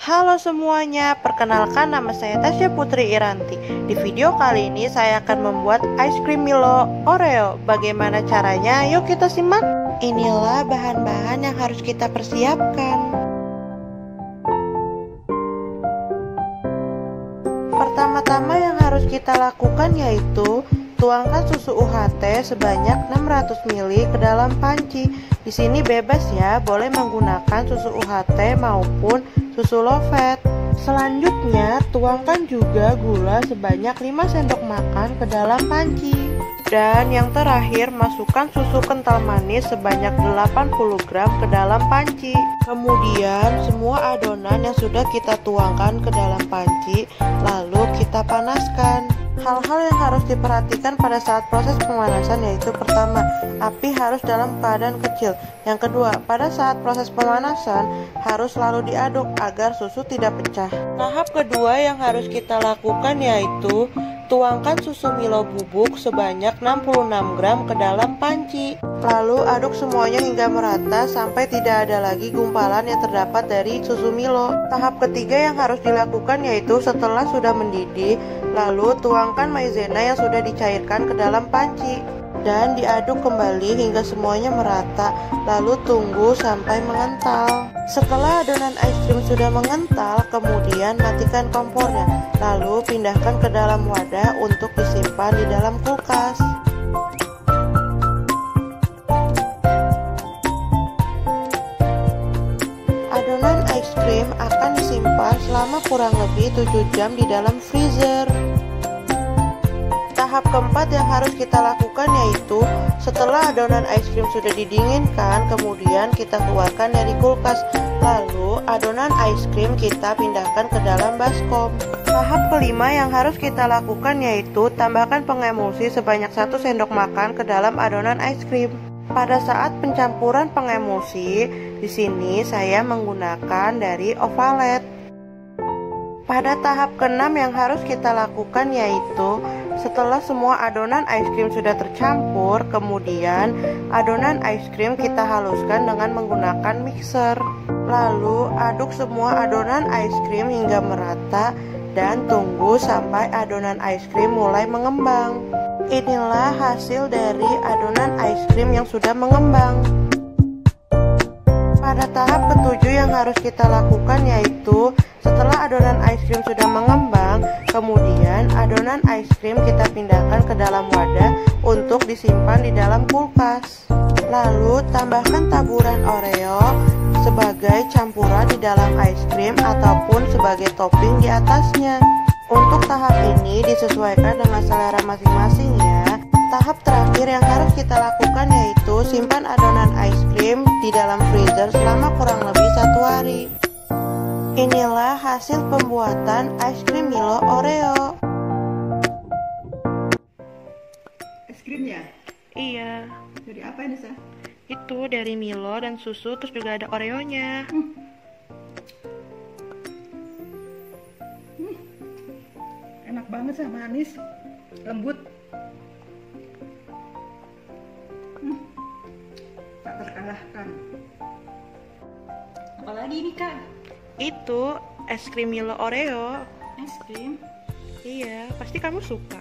Halo semuanya, perkenalkan nama saya Tasya Putri Iranti. Di video kali ini saya akan membuat ice cream Milo Oreo. Bagaimana caranya? Yuk kita simak. Inilah bahan-bahan yang harus kita persiapkan. Pertama-tama yang harus kita lakukan yaitu tuangkan susu UHT sebanyak 600 ml ke dalam panci. Di sini bebas ya, boleh menggunakan susu UHT maupun susu low fat. Selanjutnya, tuangkan juga gula sebanyak 5 sendok makan ke dalam panci. Dan yang terakhir, masukkan susu kental manis sebanyak 80 gram ke dalam panci. Kemudian, semua adonan yang sudah kita tuangkan ke dalam panci, lalu kita panaskan. Hal-hal yang harus diperhatikan pada saat proses pemanasan yaitu pertama, api harus dalam keadaan kecil. Yang kedua, pada saat proses pemanasan harus selalu diaduk agar susu tidak pecah. Tahap kedua yang harus kita lakukan yaitu tuangkan susu Milo bubuk sebanyak 66 gram ke dalam panci. Lalu aduk semuanya hingga merata sampai tidak ada lagi gumpalan yang terdapat dari susu Milo. Tahap ketiga yang harus dilakukan yaitu setelah sudah mendidih, lalu tuangkan maizena yang sudah dicairkan ke dalam panci dan diaduk kembali hingga semuanya merata, lalu tunggu sampai mengental. Setelah adonan ice cream sudah mengental, kemudian matikan kompornya, lalu pindahkan ke dalam wadah untuk disimpan di dalam kulkas. Adonan ice cream akan disimpan selama kurang lebih 7 jam di dalam freezer. Tahap keempat yang harus kita lakukan yaitu setelah adonan ice cream sudah didinginkan, kemudian kita keluarkan dari kulkas. Lalu adonan ice cream kita pindahkan ke dalam baskom. Tahap kelima yang harus kita lakukan yaitu tambahkan pengemulsi sebanyak 1 sendok makan ke dalam adonan ice cream. Pada saat pencampuran pengemulsi, di sini saya menggunakan dari Ovalet. Pada tahap keenam yang harus kita lakukan yaitu setelah semua adonan ice cream sudah tercampur, kemudian adonan ice cream kita haluskan dengan menggunakan mixer. Lalu aduk semua adonan ice cream hingga merata dan tunggu sampai adonan ice cream mulai mengembang. Inilah hasil dari adonan ice cream yang sudah mengembang. Pada tahap ketujuh yang harus kita lakukan yaitu setelah adonan ice cream sudah mengembang, kemudian adonan ice cream kita pindahkan ke dalam wadah untuk disimpan di dalam kulkas. Lalu tambahkan taburan Oreo sebagai campuran di dalam ice cream ataupun sebagai topping di atasnya. Untuk tahap ini disesuaikan dengan selera masing-masing ya. Tahap terakhir yang harus kita lakukan yaitu simpan adonan ice cream di dalam freezer selama kurang lebih 1 hari. Inilah hasil pembuatan ice cream Milo Oreo. Es krimnya? Iya. Dari apa ini, Sa? Itu dari Milo dan susu, terus juga ada Oreonya. Enak banget, Sa, manis, lembut. Tak terkalahkan. Apalagi ini, Kak? Itu es krim Milo Oreo. Es krim? Iya, pasti kamu suka.